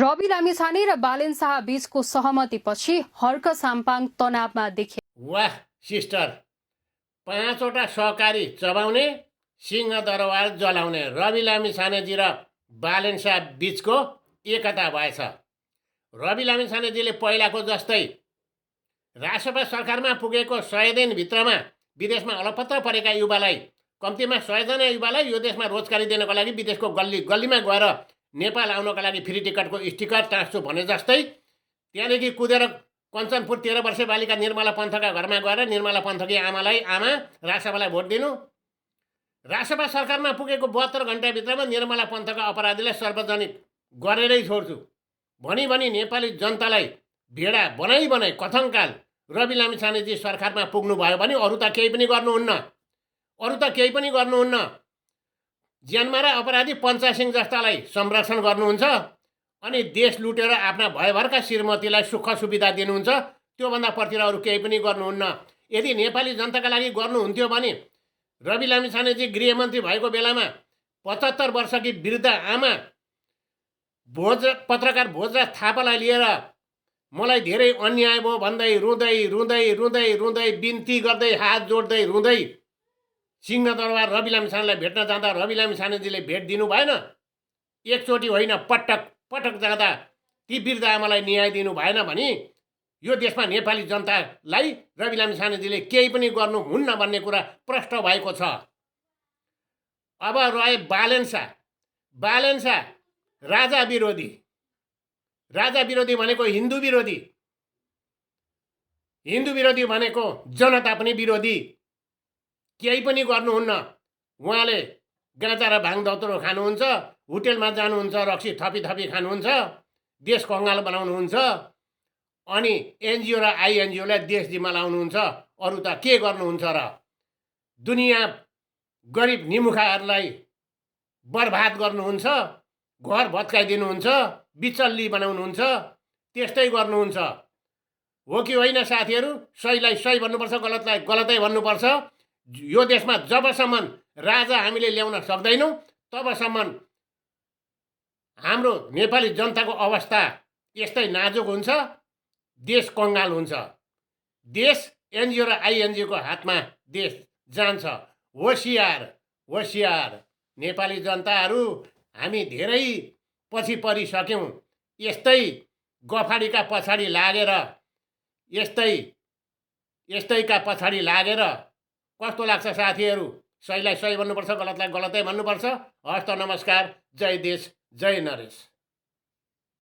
रवि लामिछाने र बालेन शाह बीचको सहमतिपछि हर्क साम्पाङ तनावमा देखे। वाह सिस्टर, 5वटा सहकारी चबाउने, सिंहदरबार जलाउने रवि लामिछानेजी र बालेन शाह बीचको एकता भएछ। रवि लामिछानेजीले पहिलाको जस्तै राष्ट्रपति सरकारमा पुगेको 100 दिनभित्रमा विदेशमा अलपत्र परेका युवालाई, कम्तीमा 100 जना युवालाई यो देशमा रोजगारी दिनको लागि विदेशको गल्ली गल्लीमा गएर नेपाल आउनको लागि फ्री टिकटको स्टिकर टाँस्छु भने जस्तै त्यहाँदेखि कुदेर कञ्चनपुर 13 वर्षीय बालिका निर्मला पन्थका घरमा गएर निर्मला पन्थकी आमालाई आमा राजसभालाई भोट दिनु। राजसभा सरकारमा पुगेको 72 घण्टाभित्रमा निर्मला पन्थका अपराधीलाई सार्वजनिक गरेरै छोड्छु भनी नेपाली जनतालाई भेडा बनाई कथङ्काल रवि लामिछानेजी सरकारमा पुग्नुभयो भने अरू त केही पनि गर्नुहुन्न। ज्यानमारा अपराधी पञ्चासिंह जस्तालाई संरक्षण गर्नुहुन्छ अनि देश लुटेर आफ्ना भयभरका श्रीमतीलाई सुख सुविधा दिनुहुन्छ। त्योभन्दा पछिर अरू केही पनि गर्नुहुन्न। यदि नेपाली जनताका लागि गर्नुहुन्थ्यो भने रवि लामिछानेजी गृहमन्त्री भएको बेलामा 75 वर्षकी वृद्ध आमा पत्रकार भोजराज थापालाई लिएर मलाई धेरै अन्याय भयो भन्दै रुँदै बिन्ती गर्दै हात जोड्दै रुँदै सिंहदरबार रवि लामिछानेलाई भेट्न जाँदा रवि लामिछानेजीले भेट दिनु भएन। एकचोटि होइन पटक जाँदा ती वृद्ध आमालाई न्याय दिनु भएन भने यो देशमा नेपाली जनतालाई रवि लामिछानेजीले केही पनि गर्नुहुन्न भन्ने कुरा प्रष्ट भएको छ। अब रहे बालेन शाह राजा विरोधी भनेको हिन्दू विरोधी भनेको जनता पनि विरोधी। केही पनि गर्नुहुन्न। उहाँले गाँजा र भाङ धतुरो खानुहुन्छ, होटेलमा जानुहुन्छ, रक्सी थपी खानुहुन्छ, देश कङ्गाल बनाउनुहुन्छ अनि एनजिओ र आइएनजिओलाई देश जिम्मा लाउनुहुन्छ। अरू त के गर्नुहुन्छ र? दुनियाँ गरिब निमुखाहरूलाई बर्बाद गर्नुहुन्छ, घर भत्काइदिनुहुन्छ, बिचल्ली बनाउनुहुन्छ, त्यस्तै गर्नुहुन्छ। हो कि होइन साथीहरू? सहीलाई सही भन्नुपर्छ, गलतलाई गलतै भन्नुपर्छ। यो देशमा जबसम्म राजा हामीले ल्याउन सक्दैनौँ तबसम्म हाम्रो नेपाली जनताको अवस्था यस्तै नाजुक हुन्छ, देश कङ्गाल हुन्छ। देश एनजिओ र आइएनजिओको हातमा देश जान्छ। होसियार नेपाली जनताहरू, हामी धेरै पछि परिसक्यौँ। यस्तै गफाडीका पछाडि लागेर यस्तैका पछाडि लागेर कस्तो लाग्छ साथीहरू? सहीलाई सही भन्नुपर्छ, गलतलाई गलतै भन्नुपर्छ। हस्त नमस्कार। जय देश, जय नरेश।